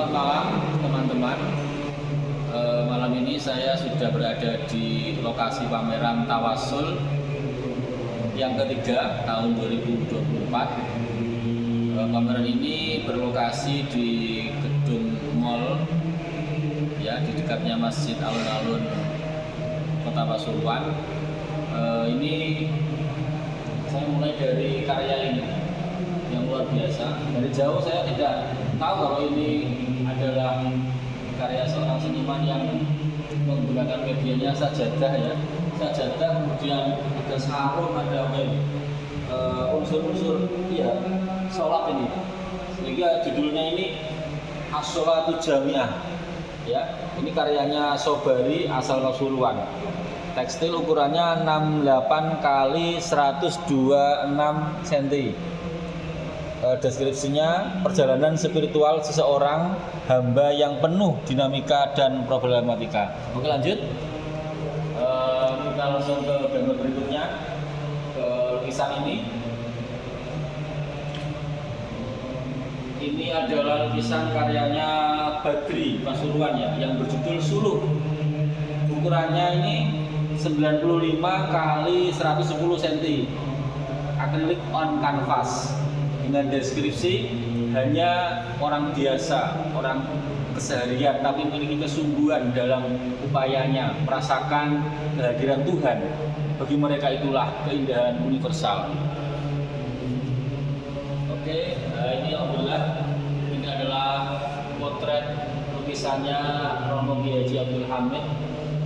Selamat malam teman-teman. Malam ini saya sudah berada di lokasi pameran Tawasul yang ketiga tahun 2024. Pameran ini berlokasi di gedung mall, ya, di dekatnya Masjid Alun-Alun Kota Pasuruan. Ini saya mulai dari karya ini yang luar biasa. Dari jauh saya tidak tahu kalau ini adalah karya seorang seniman yang menggunakan medianya sajadah, ya, sajadah, kemudian ada sarung, ada unsur-unsur sholat ini, sehingga judulnya ini As-Sholatu Jami'ah, ya. Ini karyanya Sobari asal Pasuruan. Tekstil ukurannya 68 x 126 cm. Deskripsinya, perjalanan spiritual seseorang hamba yang penuh dinamika dan problematika. Oke, lanjut. Kita langsung ke gambar berikutnya, ke lukisan ini. Ini adalah lukisan karyanya Badri Pasuruan, ya, yang berjudul Suluh. Ukurannya ini 95 x 110 cm. Akrilik on canvas. Dengan deskripsi, hanya orang biasa, orang keseharian, tapi memiliki kesungguhan dalam upayanya merasakan kehadiran Tuhan. Bagi mereka itulah keindahan universal. Oke, ini alhamdulillah, ini adalah potret lukisannya Romo Kiai Haji Abdul Hamid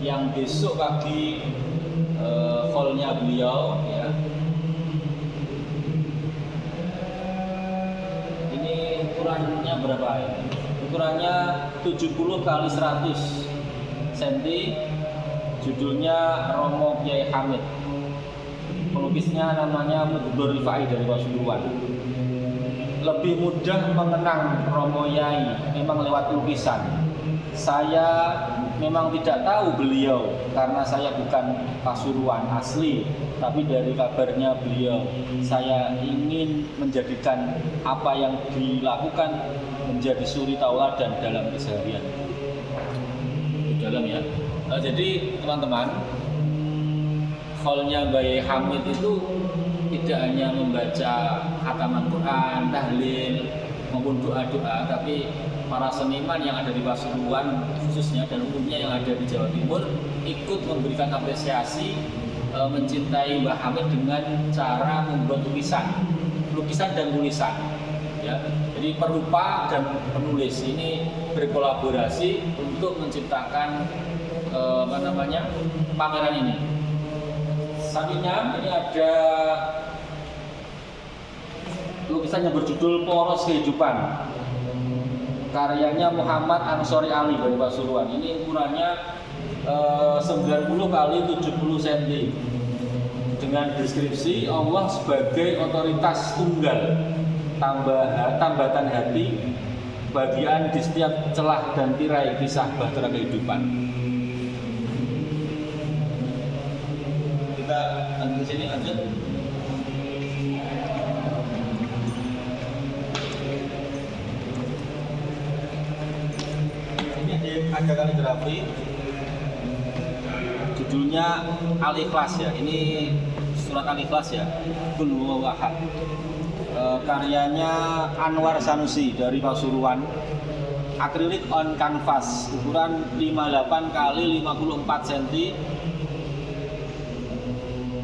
yang besok pagi haulnya beliau, ya. Ukurannya berapa ya? Ukurannya 70 x 100 cm. Judulnya Romo Kiai Hamid. Pelukisnya namanya Mudur Rifai dari Pasuruan. Lebih mudah mengenang Romo Yai memang lewat lukisan. Saya memang tidak tahu beliau karena saya bukan Pasuruan asli, tapi dari kabarnya beliau, saya ingin menjadikan apa yang dilakukan menjadi suri tauladan dalam keseharian. Di dalam, ya. Jadi teman-teman, haulnya Bayi Hamid itu tidak hanya membaca khataman Quran, tahlil maupun doa-doa, tapi para seniman yang ada di Pasuruan khususnya dan umumnya yang ada di Jawa Timur ikut memberikan apresiasi, mencintai Mbah Hamid dengan cara membuat lukisan dan tulisan, ya. Jadi perupa dan penulis ini berkolaborasi untuk menciptakan pameran ini. Sampingnya ini ada lukisan yang berjudul Poros Kehidupan, karyanya Muhammad Ansori Ali dari Pasuruan. Ini ukurannya 90 x 70 cm dengan deskripsi Allah sebagai otoritas tunggal, tambatan hati, bagian di setiap celah dan tirai kisah bahtera kehidupan. Kita lanjut ke sini, lanjut. Ada kaligrafi, judulnya Al-Ikhlas, ya. Ini surat Al-Ikhlas, ya. Qul huwallahu ahad. Karyanya Anwar Sanusi dari Pasuruan. Akrilik on canvas, ukuran 58 x 54 cm.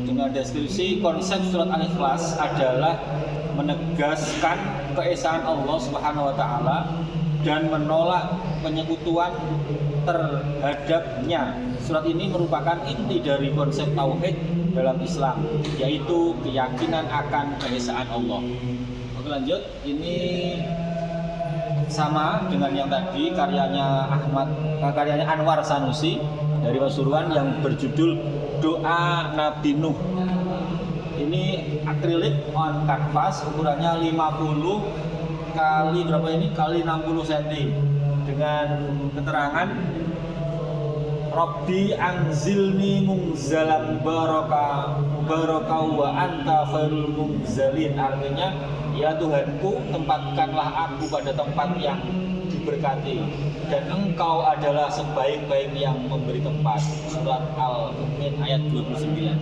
Dengan deskripsi, konsep surat Al-Ikhlas adalah menegaskan keesaan Allah Subhanahu wa taala dan menolak penyekutuan terhadapnya. Surat ini merupakan inti dari konsep tauhid dalam Islam, yaitu keyakinan akan keesaan Allah. Oke, lanjut. Ini sama dengan yang tadi, karyanya Anwar Sanusi dari Pasuruan yang berjudul Doa Nabi Nuh. Ini akrilik on canvas, ukurannya 50 kali berapa ini? Kali 60 cm dengan keterangan Rabbi anzilni munzalan baraka wa anta khairul munzalin. Artinya, ya Tuhanku, tempatkanlah aku pada tempat yang diberkati dan engkau adalah sebaik-baik yang memberi tempat. Surat Al-Mu'min ayat 29.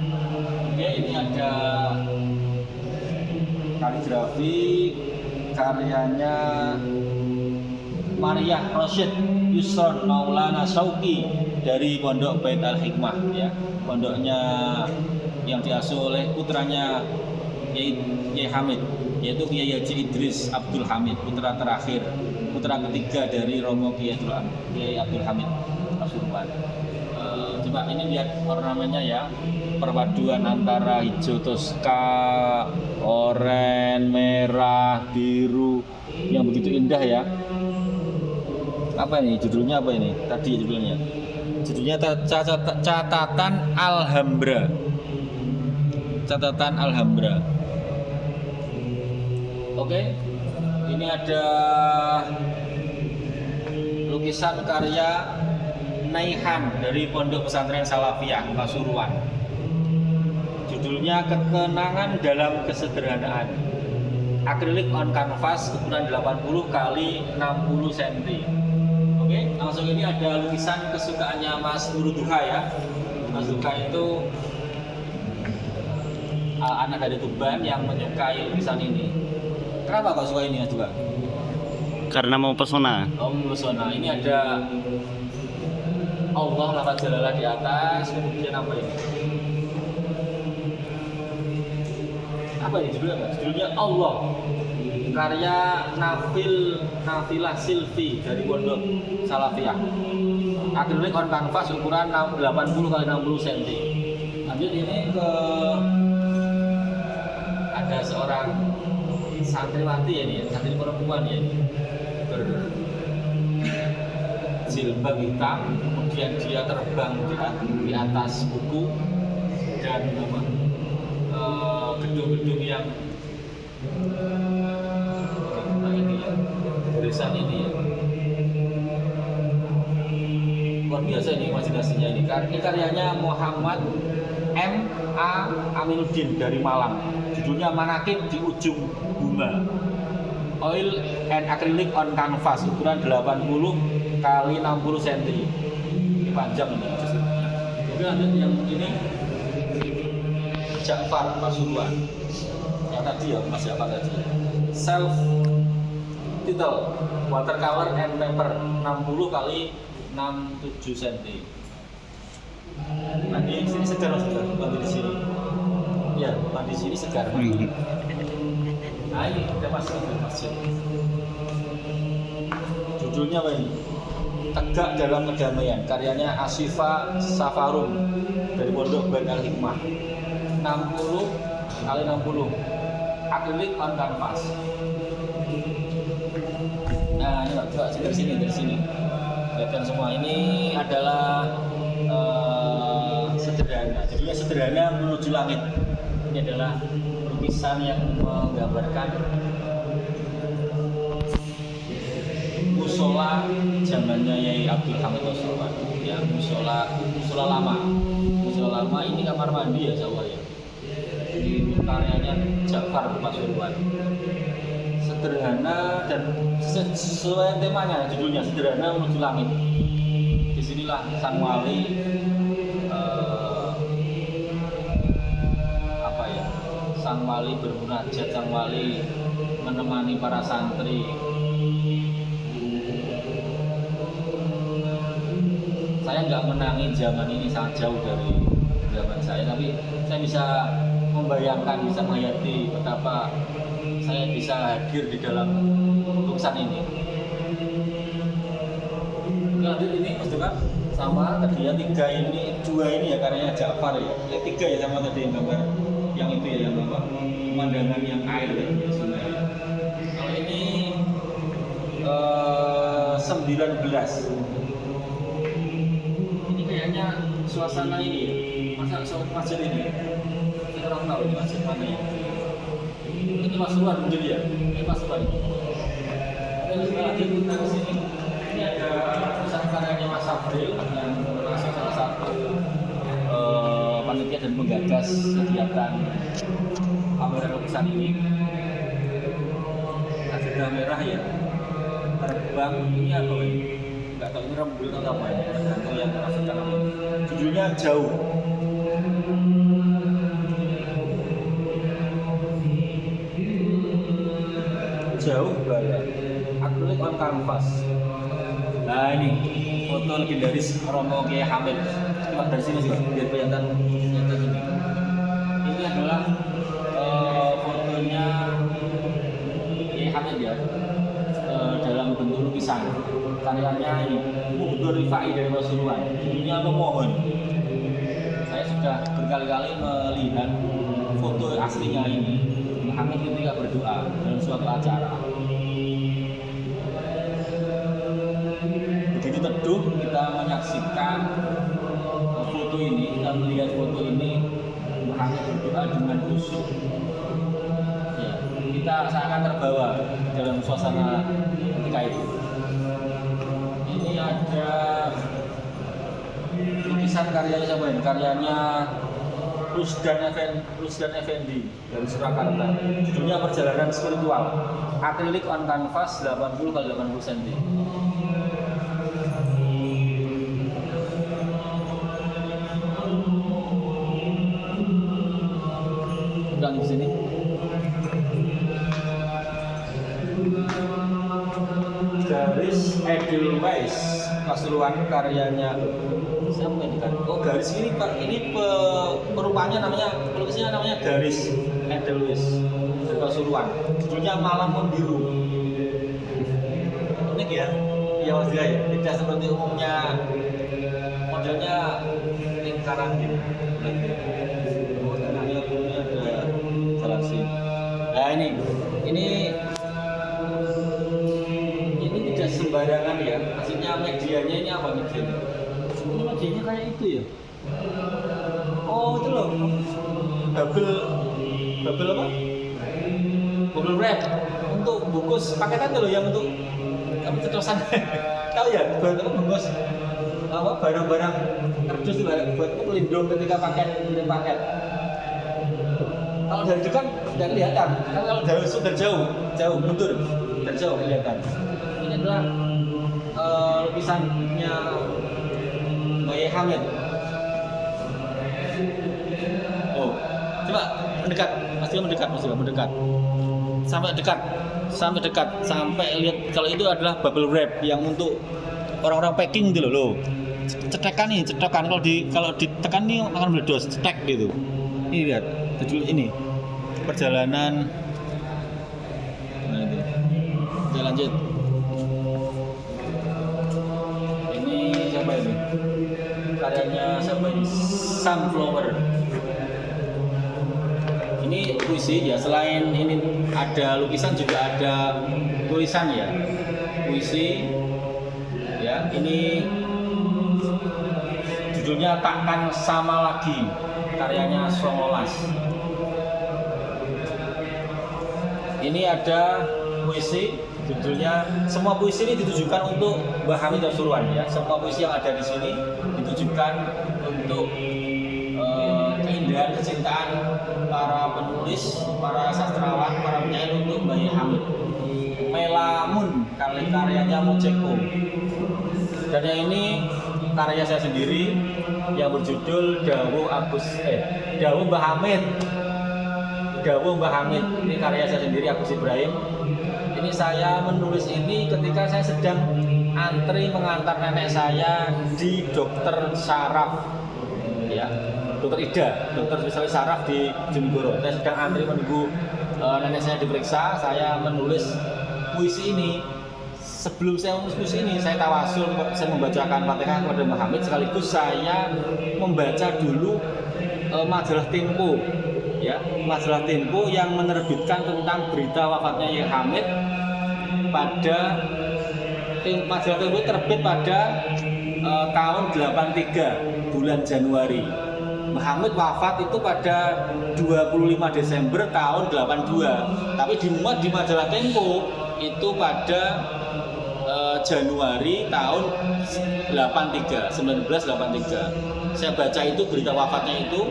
Oke, ini ada kaligrafi karyanya Maria Rosyid Yusron Maulana Sauki dari Pondok Bait Al-Hikmah, ya, pondoknya yang diasuh oleh putranya Kiai Hamid, yaitu Kiai Haji Idris Abdul Hamid, putra terakhir, putra ketiga dari Romo Kiai Abdul Hamid Pasuruan. Coba ini lihat ornamennya ya, perpaduan antara hijau toska, oranye, merah, biru yang begitu indah ya. Apa ini judulnya, apa ini tadi judulnya? Judulnya catatan Alhambra. Catatan Alhambra. Oke, ini ada lukisan karya Naihan dari Pondok Pesantren Salafiyah Pasuruan. Judulnya Kekenangan dalam Kesederhanaan. Akrilik on canvas ukuran 80 kali 60 cm. Oke, langsung ini ada lukisan kesukaannya Mas Nurul Duha ya. Mas Duha itu anak dari Tuban yang menyukai lukisan ini. Kenapa kau suka ini Mas Duha? Karena mau pesona. Oh, pesona. Ini ada Allah lafaz jalalah di atas, kemudian apa ini? Apa ini judulnya? Judulnya Allah. Karya Nafilah Silvi dari Pondok Salafiyah. Akrilik on canvas ukuran 80 kali 60 cm. Lanjut ini ke ada seorang santriwati ya, ini santri perempuan ya, berjilbab hitam, kemudian dia terbang di atas buku dan gedung-gedung yang ini ya, tulisan ini ya, luar biasa ini imajinasinya ini. Ini karyanya Muhammad M. A. Aminuddin dari Malang. Judulnya Manakib di Ujung Bunga. Oil and acrylic on canvas ukuran 80 kali 60 cm. Ini panjang ini. Kemudian ada yang ini Ja'far Pasuruan. Yang tadi ya, Mas Ja'far tadi. Self title watercolor and paper 60 kali 67 cm. Nah, di sini segar Mas, bantu di sini. Ya, di sini segar. Nah, ini udah masuk. Judulnya apa ini? Tegak dalam Kedamaian, karyanya Asifa Safarum dari Pondok Bait Al-Hikmah. 60 kali 60 akrilik on canvas. Nah, ini coba dari sini. Kelihatan semua. Ini adalah sederhana. Judulnya Sederhana Menuju Langit. Ini adalah lukisan yang menggambarkan musola zamannya Yai Abdul Hamid Pasuruan. Ya, musola lama. Musola lama ini kamar mandi ya Jawa ya. Ini karyanya Ja'far Pasuruan. Sederhana dan sesuai temanya, judulnya Sederhana Menuju Langit. Disinilah sang wali sang wali bermunajat, sang wali menemani para santri. Saya nggak menangi zaman ini, sangat jauh dari zaman saya, tapi saya bisa membayangkan, bisa menghayati betapa saya bisa hadir di dalam lukisan ini. Lanjut ini Mas Duka, sama tadi ya, 2 ini ya karyanya Ja'far ya. Ya 3 ya sama tadi yang gambar yang itu ya, yang apa? Pemandangan yang air ya, sungai. Kalau ini 19. Ini kayaknya suasana ini ya. Masa masjid ini? Kita orang tahu ini masjid mana ya? Ini Pasuruan mungkin ya? Ini Pasuruan. Oke, setelah kita ke sini, ini ada tulisan karyanya Mas April yang termasuk satu panitia dan penggagas kegiatan pameran lukisan ini. Ada merah ya, terbang ini apa ini? Nggak tahu ini rembul atau apa ya, atau yang masukkan apa. Judulnya Jauh. Jauh Barat, akrilik on canvas. Nah ini foto legendaris Romo Kiai Hamid. Coba dari sini sih, biar kelihatan ini. Ini adalah fotonya Kiai Hamid ya, dalam bentuk lukisan. Karyanya ini Muhdur Rifai dari Pasuruan. Judulnya Memohon. Saya sudah berkali-kali melihat foto aslinya ini. Hamid ketika berdoa dalam suatu acara. Begitu teduh kita menyaksikan foto ini, kita melihat foto ini, Hamid berdoa dengan khusyuk. Ya, kita seakan terbawa dalam suasana ketika itu. Ini ada lukisan karyanya siapa ini? Karyanya Rusdan Effendi dari Surakarta. Judulnya Perjalanan Spiritual. Akrilik on canvas 80 x 80 cm. Udah di sini. Garis Edelweiss Pasuruan, karyanya siapa ini kan? Oh, garis ini Pak, ini perumpamannya namanya, pelukisnya namanya Garis Edelweiss dari Pasuruan. Judulnya Malam Membiru. Unik ya, ya Mas ya, tidak seperti umumnya modelnya lingkaran gitu. Tengahnya ada galaksi. Nah ini tidak sembarangan ya. Maksudnya medianya ini apa medianya? Ini medianya kayak itu ya. Oh itu loh. Bubble apa? Bubble wrap untuk bungkus paketan tuh loh, yang untuk kamu cedosan. Tahu ya, buat apa bungkus apa barang-barang kardus itu buat pelindung ketika kirim paket. Kalau dari dekat tidak kelihatan. Kalau dari jauh mundur, dari jauh kelihatan. Ini adalah lukisannya Kiai Hamid. Oh, coba mendekat, mendekat. Sampai dekat, sampai lihat kalau itu adalah bubble wrap yang untuk orang-orang packing gitu loh. Cetekan kalau ditekan nih akan meledos, cetek gitu. Ini lihat, judul ini perjalanan. Nah itu, kita lanjut. Ini siapa ini? Karyanya siapa ini? Sunflower. Ini puisi ya, selain ini ada lukisan juga ada tulisan ya, puisi ya. Ini judulnya Takkan Sama Lagi, karyanya Songolas. Ini ada puisi judulnya, semua puisi ini ditujukan untuk Mbah Hamid Pasuruan ya. Semua puisi yang ada di sini ditujukan untuk keindahan kecintaan para penulis, para sastrawan, para penyair untuk Mbah Hamid. Melamun karyanya Mojeko. Dan yang ini karya saya sendiri yang berjudul Dawuh Mbah Hamid. Dawuh Mbah Hamid. Ini karya saya sendiri, Agus Ibrahim. Ini saya menulis ini ketika saya sedang antri mengantar nenek saya di dokter saraf ya. Dokter Ida, dokter spesialis saraf di Jenggoro. Saya sedang antri menunggu nenek saya diperiksa. Saya menulis puisi ini. Sebelum saya menulis puisi ini, saya tawasul, saya membacakan Fatihah kepada Mbah Hamid. Sekaligus saya membaca dulu majalah Tempo, ya, majalah Tempo yang menerbitkan tentang berita wafatnya Kiai Hamid. Majalah Tempo terbit pada tahun 83 bulan Januari. Mbah Hamid wafat itu pada 25 Desember tahun 82. Tapi dimuat di majalah Tempo itu pada Januari tahun 1983. Saya baca itu berita wafatnya itu,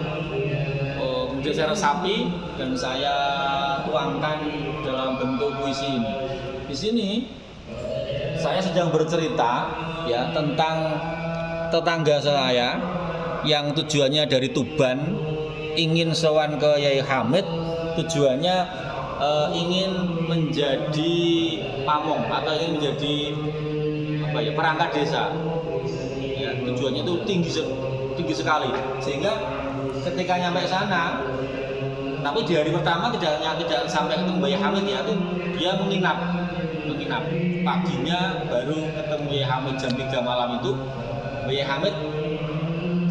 kemudian saya resapi dan saya tuangkan dalam bentuk puisi ini. Di sini saya sedang bercerita ya tentang tetangga saya yang tujuannya dari Tuban ingin sowan ke Yai Hamid, tujuannya ingin menjadi pamong atau ingin menjadi perangkat desa. Ya, tujuannya itu tinggi sekali, sehingga ketika nyampe sana, tapi di hari pertama tidak sampai ketemu Yai Hamid ya, dia menginap. Paginya baru ketemu Yai Hamid jam 3 malam itu. Yai Hamid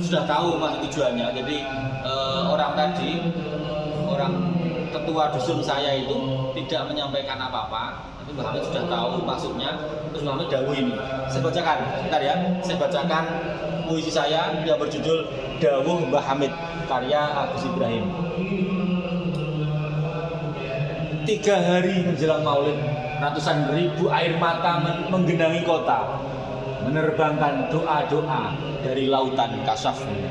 sudah tahu maksud tujuannya. Jadi orang ketua dusun saya itu tidak menyampaikan apa-apa, tapi Mbah Hamid sudah tahu maksudnya. Terus Mbah Hamid dawuh ini, saya bacakan, bentar ya, saya bacakan puisi saya yang berjudul Dawuh Mbah Hamid karya Agus Ibrahim. 3 hari menjelang Maulid, ratusan ribu air mata menggenangi kota, menerbangkan doa-doa dari lautan kasafmu,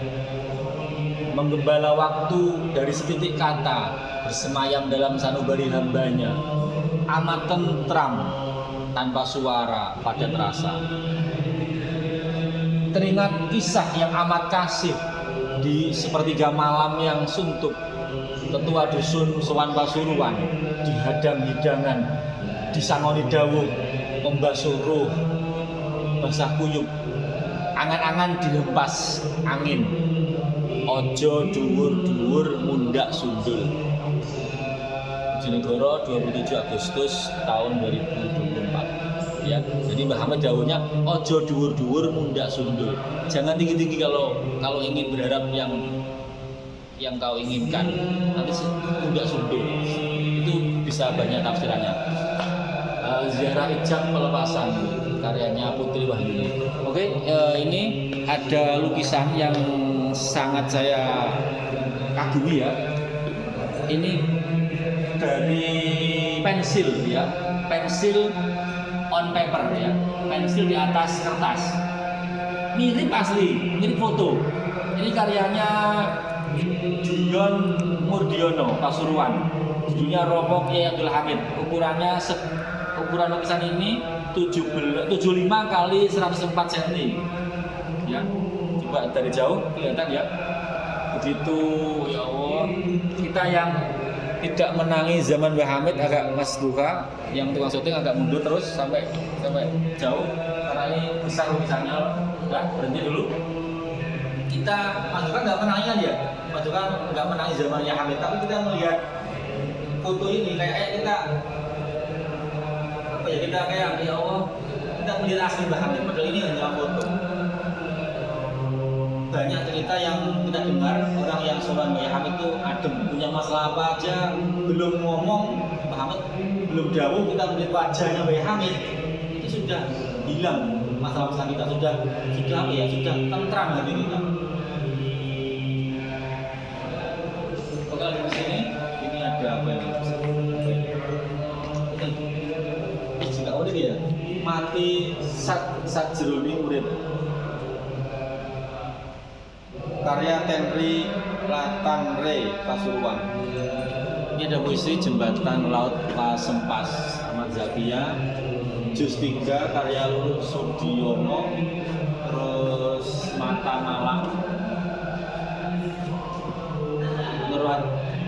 menggembala waktu dari setitik kata, bersemayam dalam sanubari hambanya, amat tentram tanpa suara pada terasa. Teringat kisah yang amat kasih di sepertiga malam yang suntuk, ketua dusun sowan Pasuruan dihadang hidangan, disangoni dawuh, membasuh ruh, basah kuyup, angan-angan dihempas angin, ojo dhuwur-dhuwur mundak sundul. Bojonegoro 27 Agustus tahun 2024. Ya, jadi Mbah Hamid dawuhnya ojo dhuwur-dhuwur mundak sundul. Jangan tinggi-tinggi kalau ingin berharap yang kau inginkan, nanti mundak sundul. Itu bisa banyak tafsirannya. Ziarah ijab pelepasan karyanya Putri Wahyuni. Oke, ini ada lukisan yang sangat saya kagumi ya. Ini dari pensil ya, pensil on paper ya, pensil di atas kertas. Mirip asli, mirip foto. Ini karyanya Dion Murdiono, Pasuruan. Judulnya Romo Kyai Abdul Hamid. Ukuran lukisan ini 75 kali 104 cm. Ya, coba dari jauh kelihatan ya. Begitu ya Allah, kita yang tidak menangi zaman Mbah Hamid agak Mas Duka, yang tukang syuting agak mundur terus sampai jauh karena ini besar lukisannya. Udah, berhenti dulu. Kita Mas Duka nggak menangi kan ya? Mas Duka nggak menangi zaman Mbah Hamid, tapi kita melihat foto ini kayak kita kayak ya Allah, kita melihat asli Mbah Hamid, padahal ini hanya foto. Banyak cerita yang kita dengar, orang yang sowan Mbah Hamid itu adem, punya masalah apa aja, belum ngomong Mbah Hamid, belum dawuh, kita melihat wajahnya Mbah Hamid itu sudah hilang masalah-masalah kita, sudah tentram hati kita. Oke, di sini ini ada apa ini? Ya, mati sajroning urip. Karya Tenri Latanre Pasuruan. Ini ada puisi Jembatan Laut Pasempas Ahmad Zakia, juz 3 karya Luluh Sudiono, terus Mata Malang,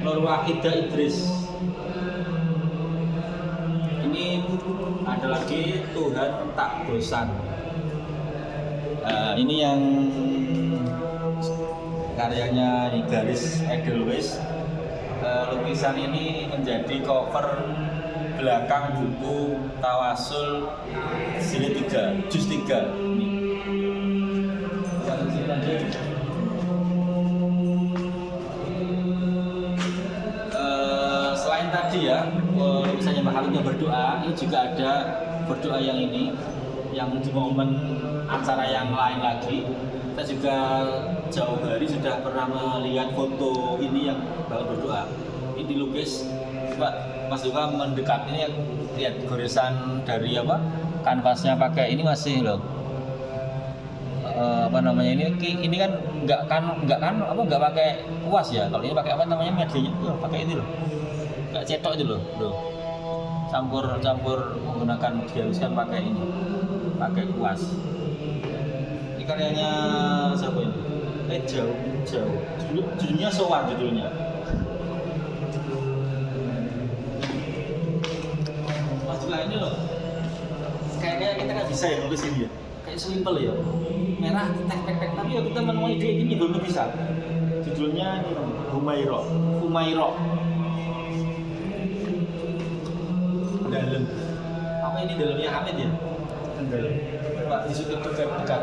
Nur Wahidah Idris. Ini ada lagi Tuhan Tak Bosan. Ini yang karyanya Garis Edelweiss. Lukisan ini menjadi cover belakang buku Tawasul jilid 3, juz 3. Ini. Selain tadi ya, lukisannya Mbah Hamid yang berdoa, ini juga ada berdoa yang ini, yang di momen acara yang lain lagi. Kita juga jauh hari sudah pernah melihat foto ini yang bakal berdoa. Ini dilukis, Mas Duka mendekat ini lihat goresan dari apa kanvasnya pakai ini masih loh apa namanya ini kan nggak pakai kuas ya. Kalau ini pakai apa namanya medianya pakai ini loh, nggak cetok itu loh campur menggunakan dihaluskan pakai ini, pakai kuas. Ini karyanya siapa ini? Jauh judulnya Sowan judulnya. Mas juga ini loh kayaknya kita nggak bisa ya nulis ini ya, kayak simple ya, merah tek tapi ya kita menemukan ide ini belum bisa. Judulnya ini Humairo dalam apa ini dalamnya Hamid ya, dalam Pak disuruh dekat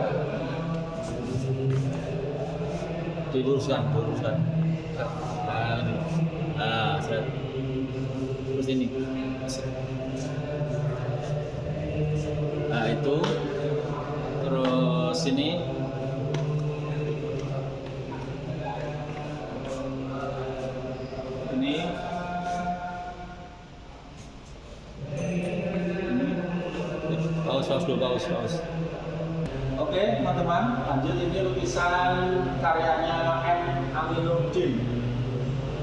diluruskan seret terus ini itu terus ini paus. Oke teman-teman, lanjut. Ini lukisan karyanya M. Aminuddin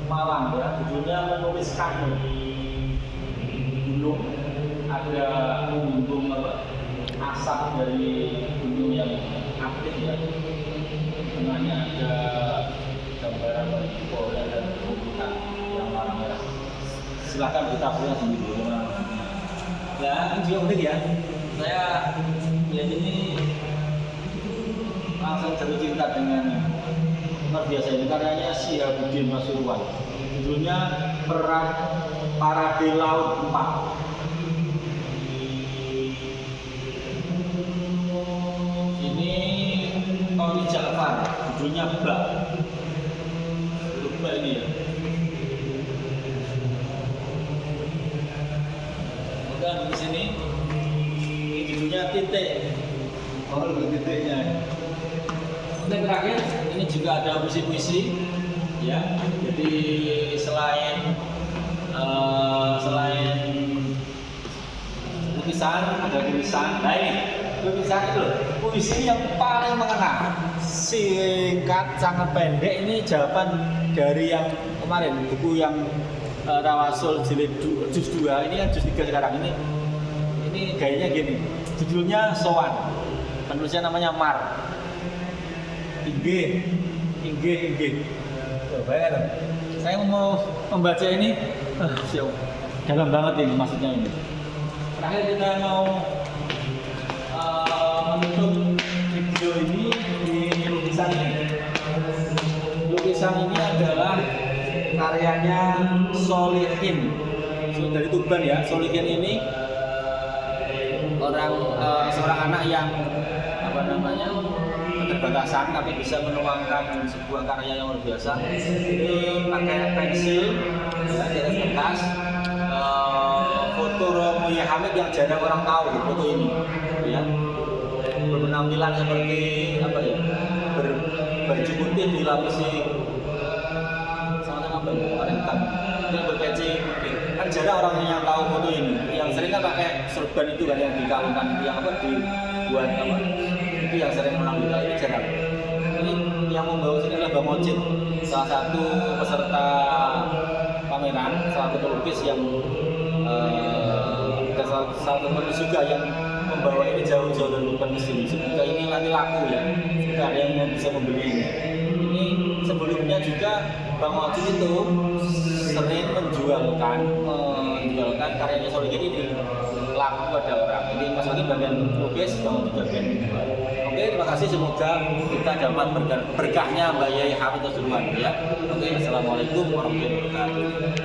Malang ya, judulnya Menuliskan Gunung. Ada gunung asap dari gunung yang aktif ya. Tengahnya ada gambaran pohon dan bukan yang warna merah. Silakan kita punya sendiri. Ya, ini juga unik ya. Saya lihat ini langsung jatuh cinta dengan luar biasa. Ini karyanya Syihabuddin Pasuruan. Judulnya Parade Laut 4. Ini Tony Ja'far. Judulnya Bak. Lupa ini ya. Kemudian di sini judulnya Titik. Titiknya. Yang terakhir ini juga ada puisi-puisi ya. Jadi selain lukisan ada tulisan. Nah ini lukisan itu puisi yang paling mengena, singkat sangat pendek. Ini jawaban dari yang kemarin buku yang Tawasul jilid juz 2, ini kan juz 3 sekarang. Ini gayanya gini, judulnya Sowan, penulisnya namanya Mar. Inggih. Bayangkan, saya mau membaca ini, dalam banget ini maksudnya ini. Terakhir kita mau menutup video ini di lukisan ini. Lukisan ini adalah karyanya Solihin dari Tuban ya. Solihin ini seorang anak yang keterbatasan tapi bisa menuangkan sebuah karya yang luar biasa. Ini pakai pensil ya, di atas kertas, foto Romoya Hamid yang jarang orang tahu foto ini ya. Berpenampilan seperti berbaju putih dilapisi sama baju warna hitam, yang berpeci putih. Kan jarang orang yang tahu foto ini. Yang sering kan pakai sorban itu kan yang dikalungkan, yang dibuat itu yang sering orang bilang, ini jarang. Ini yang membawa sini adalah Bang Mojid, salah satu peserta pameran, salah satu pelukis yang salah satu penulis juga yang membawa ini jauh-jauh dari Tuban ke sini. Semoga ini nanti laku ya, jika ada yang bisa membeli ini. Ini sebelumnya juga Bang Mojid itu sering menjualkan karyanya Solihin ini laku pada orang. Jadi Mas Wati bagian lukis, Bang Mojid bagian menjual. Oke, terima kasih. Semoga kita dapat berkahnya Mbak Yai Hamid Pasuruan ya. Oke, assalamualaikum warahmatullahi wabarakatuh.